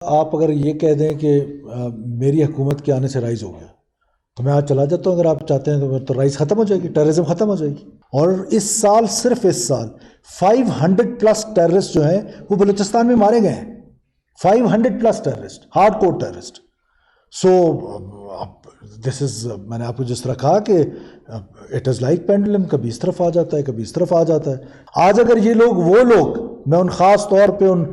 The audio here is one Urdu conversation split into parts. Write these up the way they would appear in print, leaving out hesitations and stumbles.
آپ اگر یہ کہہ دیں کہ میری حکومت کے آنے سے رائز ہو گیا تو میں آج چلا جاتا ہوں، اگر آپ چاہتے ہیں تو رائز ختم ہو جائے گی، ٹیررزم ختم ہو جائے گی۔ اور اس سال، صرف اس سال 500+ ٹیررسٹ جو ہیں وہ بلوچستان میں مارے گئے ہیں۔ 500+ ٹیررسٹ، ہارڈ کور ٹیررسٹ۔ سو دس از، میں نے آپ کو جس طرح کہا کہ اٹ از لائک پینڈولم، کبھی اس طرف آ جاتا ہے کبھی اس طرف آ جاتا ہے۔ آج اگر یہ لوگ، وہ لوگ، میں ان خاص طور پہ ان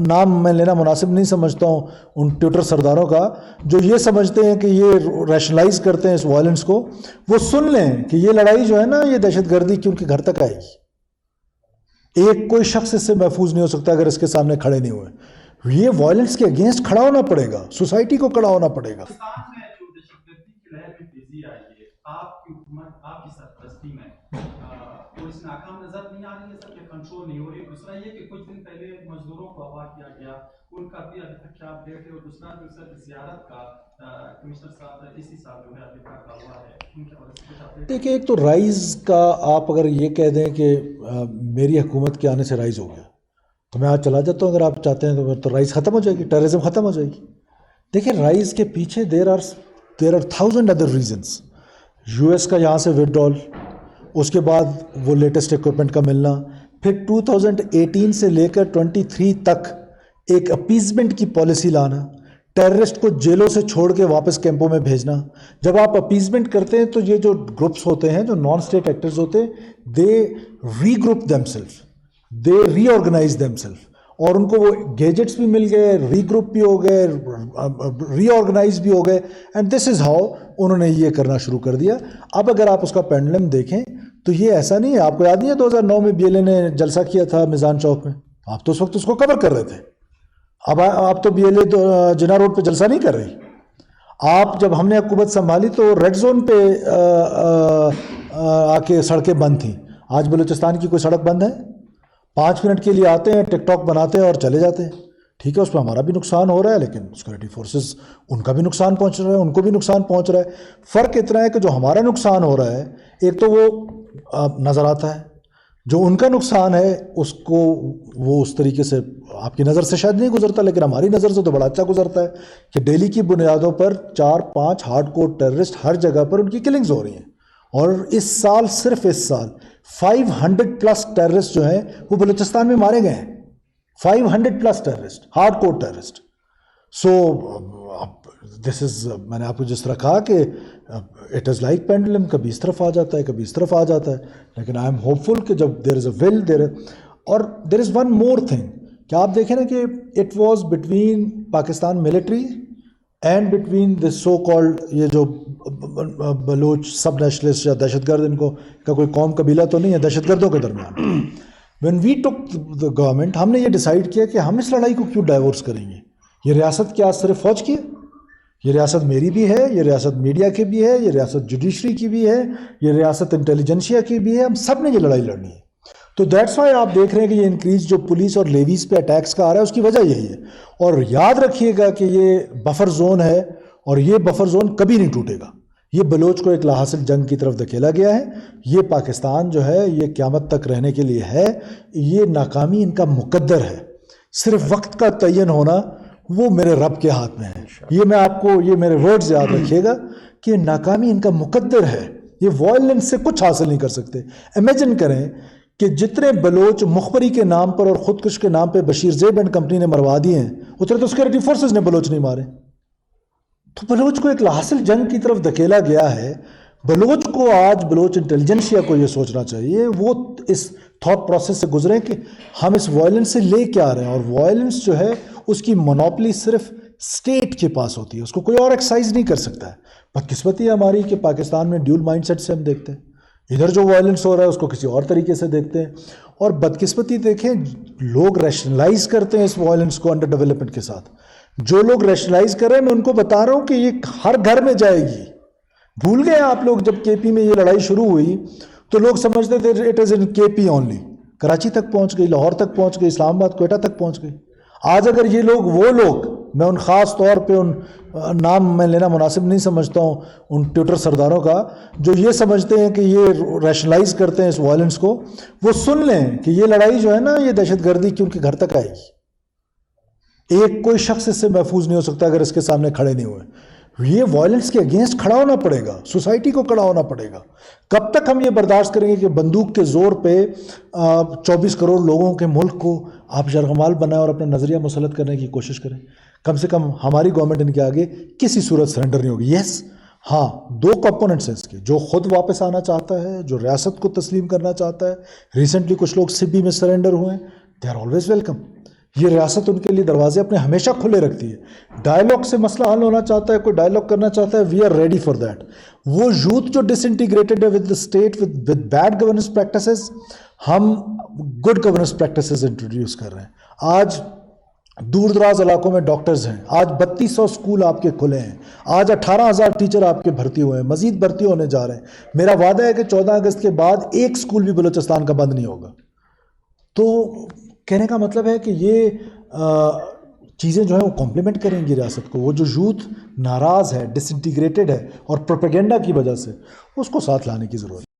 نام میں لینا مناسب نہیں سمجھتا ہوں ان ٹویٹر سرداروں کا، جو یہ سمجھتے ہیں کہ یہ ریشنلائز کرتے ہیں اس وائلنس کو، وہ سن لیں کہ یہ لڑائی جو ہے نا، یہ دہشت گردی کی ان کے گھر تک آئے گی۔ ایک کوئی شخص اس سے محفوظ نہیں ہو سکتا اگر اس کے سامنے کھڑے نہیں ہوئے۔ یہ وائلنس کے اگینسٹ کھڑا ہونا پڑے گا، سوسائٹی کو کھڑا ہونا پڑے گا۔ آپ کی حکومت، آپ کی سرپرستی میں پولیس ناکام نظر نہیں آ رہی ہے سر، کہ کنٹرول نہیں ہو رہی؟ دوسرا یہ کہ کچھ دن پہلے مزدوروں کو اغوا کیا گیا، ان کا بھی ابھی تک کیا اپڈیٹ ہے؟ اور دوسرا جو سر زیارت کا کمشنر صاحب اسی سال جو ہے ابھی تک کا ہوا ہے، ان کے حوالے سے کچھ اپڈیٹ؟ دیکھیں، ایک تو رائز کا، آپ اگر یہ کہہ دیں کہ میری حکومت کے آنے سے رائز ہو گیا تو میں آج چلا جاتا ہوں، اگر آپ چاہتے ہیں تو رائز ختم ہو جائے گی، ٹیررزم ختم ہو جائے گی۔ دیکھیں، رائز کے پیچھے there are 1000 other reasons. U S کا یہاں سے وڈرال، اس کے بعد وہ لیٹسٹ اکوپمنٹ کا ملنا، پھر 2018 سے لے کر 23 تک ایک اپیزمنٹ کی پالیسی لانا، ٹیررسٹ کو جیلوں سے چھوڑ کے واپس کیمپوں میں بھیجنا۔ جب آپ اپیزمنٹ کرتے ہیں تو یہ جو گروپس ہوتے ہیں، جو نان اسٹیٹ ایکٹرز ہوتے ہیں، دے ری گروپ دیم سیلف، دے ری آرگنائز دیم سیلف، اور ان کو وہ گیجٹس بھی مل گئے، ری گروپ بھی ہو گئے، ری آرگنائز بھی ہو گئے، اینڈ دس از ہاؤ انہوں نے یہ کرنا شروع کر دیا۔ اب اگر آپ اس کا پینڈلم دیکھیں تو یہ ایسا نہیں ہے۔ آپ کو یاد نہیں ہے 2009 میں BLA نے جلسہ کیا تھا میزان چوک میں؟ آپ تو اس وقت اس کو کور کر رہے تھے۔ اب آپ تو BLA جناح روڈ پہ جلسہ نہیں کر رہی۔ آپ جب ہم نے حکومت سنبھالی تو ریڈ زون پہ آ کے سڑکیں بند تھیں۔ آج بلوچستان کی کوئی سڑک بند ہے؟ 5 منٹ کے لیے آتے ہیں، ٹک ٹاک بناتے ہیں اور چلے جاتے ہیں۔ ٹھیک ہے، اس پہ ہمارا بھی نقصان ہو رہا ہے، لیکن سیکورٹی فورسز، ان کا بھی نقصان پہنچ رہا ہے، ان کو بھی نقصان پہنچ رہا ہے۔ فرق اتنا ہے کہ جو ہمارا نقصان ہو رہا ہے، ایک تو وہ نظر آتا ہے، جو ان کا نقصان ہے اس کو وہ اس طریقے سے آپ کی نظر سے شاید نہیں گزرتا، لیکن ہماری نظر سے تو بڑا اچھا گزرتا ہے کہ ڈیلی کی بنیادوں پر 4-5 ہارڈ کور ٹیررسٹ ہر جگہ پر ان کی کلنگز ہو رہی ہیں۔ اور اس سال، صرف اس سال 500+ ٹیررسٹ جو ہیں وہ بلوچستان میں مارے گئے ہیں۔ 500+ ٹیررسٹ، ہارڈ کور ٹیررسٹ۔ سو دس از، میں نے آپ کو جس طرح کہا کہ اٹ از لائک پینڈولم، کبھی اس طرف آ جاتا ہے کبھی اس طرف آ جاتا ہے، لیکن آئی ایم ہوپ فل کہ جب دیر از اے ول، اور دیر از ون مور تھنگ کہ آپ دیکھیں نا کہ it was between Pakistan military and between this so called, یہ جو بلوچ سب نیشنلسٹ یا دہشت گرد، ان کو کا کوئی قوم قبیلہ تو نہیں ہے، دہشت گردوں کے درمیان۔ when we took the government، ہم نے یہ ڈیسائیڈ کیا کہ ہم اس لڑائی کو کیوں ڈائیورس کریں گے؟ یہ ریاست کیا صرف فوج کی ہے؟ یہ ریاست میری بھی ہے، یہ ریاست میڈیا کی بھی ہے، یہ ریاست جوڈیشری کی بھی ہے، یہ ریاست انٹیلیجنسیا کی بھی ہے، ہم سب نے یہ لڑائی لڑنی ہے۔ تو دیٹس وائی آپ دیکھ رہے ہیں کہ یہ انکریز جو پولیس اور لیویز پہ اٹیکس کا آ رہا ہے، اس کی وجہ یہی ہے۔ اور یاد رکھیے گا کہ یہ بفر زون ہے، اور یہ بفر زون کبھی نہیں ٹوٹے گا۔ یہ بلوچ کو ایک لاحاصل جنگ کی طرف دھکیلا گیا ہے۔ یہ پاکستان جو ہے یہ قیامت تک رہنے کے لیے ہے۔ یہ ناکامی ان کا مقدر ہے، صرف وقت کا تعین ہونا وہ میرے رب کے ہاتھ میں ہے۔ یہ میں آپ کو، یہ میرے ورڈز یاد رکھیے گا کہ ناکامی ان کا مقدر ہے۔ یہ وائلنس سے کچھ حاصل نہیں کر سکتے۔ امیجن کریں کہ جتنے بلوچ مخبری کے نام پر اور خودکش کے نام پہ بشیر زیب اینڈ کمپنی نے مروا دیے ہیں، اتنے تو سیکورٹی فورسز نے بلوچ نہیں مارے۔ تو بلوچ کو ایک لاحاصل جنگ کی طرف دھکیلا گیا ہے۔ بلوچ کو آج، بلوچ انٹیلیجنسیا کو یہ سوچنا چاہیے، وہ اس تھاٹ پروسیس سے گزریں کہ ہم اس وائلنس سے لے کے آ رہے ہیں، اور وائلنس جو ہے اس کی مونوپلی صرف اسٹیٹ کے پاس ہوتی ہے، اس کو کوئی اور ایکسائز نہیں کر سکتا ہے۔ بدقسمتی ہے ہماری کہ پاکستان میں ڈیول مائنڈ سیٹ سے ہم دیکھتے ہیں، ادھر جو وائلنس ہو رہا ہے اس کو کسی اور طریقے سے دیکھتے ہیں، اور بدقسمتی دیکھیں لوگ ریشنلائز کرتے ہیں اس وائلنس کو انڈر ڈیولپمنٹ کے ساتھ۔ جو لوگ ریشنلائز کر رہے ہیں، میں ان کو بتا رہا ہوں کہ یہ ہر گھر میں جائے گی۔ بھول گئے آپ لوگ، جب KP میں یہ لڑائی شروع ہوئی تو لوگ سمجھتے تھے it is in KP only, Karachi تک پہنچ گئی، لاہور تک پہنچ گئی، اسلام آباد، کوئٹہ تک پہنچ گئی۔ آج اگر یہ لوگ، وہ لوگ، میں ان خاص طور پہ ان نام میں لینا مناسب نہیں سمجھتا ہوں ان ٹویٹر سرداروں کا، جو یہ سمجھتے ہیں کہ یہ ریشنلائز کرتے ہیں اس وائلنس کو، وہ سن لیں کہ یہ لڑائی جو ہے نا، یہ دہشت گردی کی ان کے گھر تک آئے گی۔ ایک کوئی شخص اس سے محفوظ نہیں ہو سکتا اگر اس کے سامنے کھڑے نہیں ہوئے. یہ وائلنس کے اگینسٹ کھڑا ہونا پڑے گا, سوسائٹی کو کھڑا ہونا پڑے گا. کب تک ہم یہ برداشت کریں گے کہ بندوق کے زور پہ 24 کروڑ لوگوں کے ملک کو آپ یرغمال بنائیں اور اپنا نظریہ مسلط کرنے کی کوشش کریں؟ کم سے کم ہماری گورنمنٹ ان کے آگے کسی صورت سرنڈر نہیں ہوگی. یس ہاں, 2 کمپوننٹس ہیں اس کے, جو خود واپس آنا چاہتا ہے, جو ریاست کو تسلیم کرنا چاہتا ہے. ریسنٹلی کچھ لوگ سبی میں سرنڈر ہوئے ہیں, دے آر آلویز ویلکم. یہ ریاست ان کے لیے دروازے اپنے ہمیشہ کھلے رکھتی ہے. ڈائلاگ سے مسئلہ حل ہونا چاہتا ہے, کوئی ڈائلاگ کرنا چاہتا ہے, we are ready for that. وہ یوتھ جو ڈس انٹیگریٹڈ ہے with the state with bad governance practices, ہم گڈ گورننس پریکٹسز انٹروڈیوس کر رہے ہیں. آج دور دراز علاقوں میں ڈاکٹرز ہیں, آج 3200 اسکول آپ کے کھلے ہیں, آج 18,000 ٹیچر آپ کے بھرتی ہوئے ہیں, مزید بھرتی ہونے جا رہے ہیں. میرا وعدہ ہے کہ 14 اگست کے بعد ایک اسکول بھی بلوچستان کا بند نہیں ہوگا. تو کہنے کا مطلب ہے کہ یہ چیزیں جو ہیں وہ کمپلیمنٹ کریں گی ریاست کو. وہ جو یوتھ ناراض ہے, ڈس انٹیگریٹڈ ہے اور پروپیگنڈا کی وجہ سے, اس کو ساتھ لانے کی ضرورت ہے.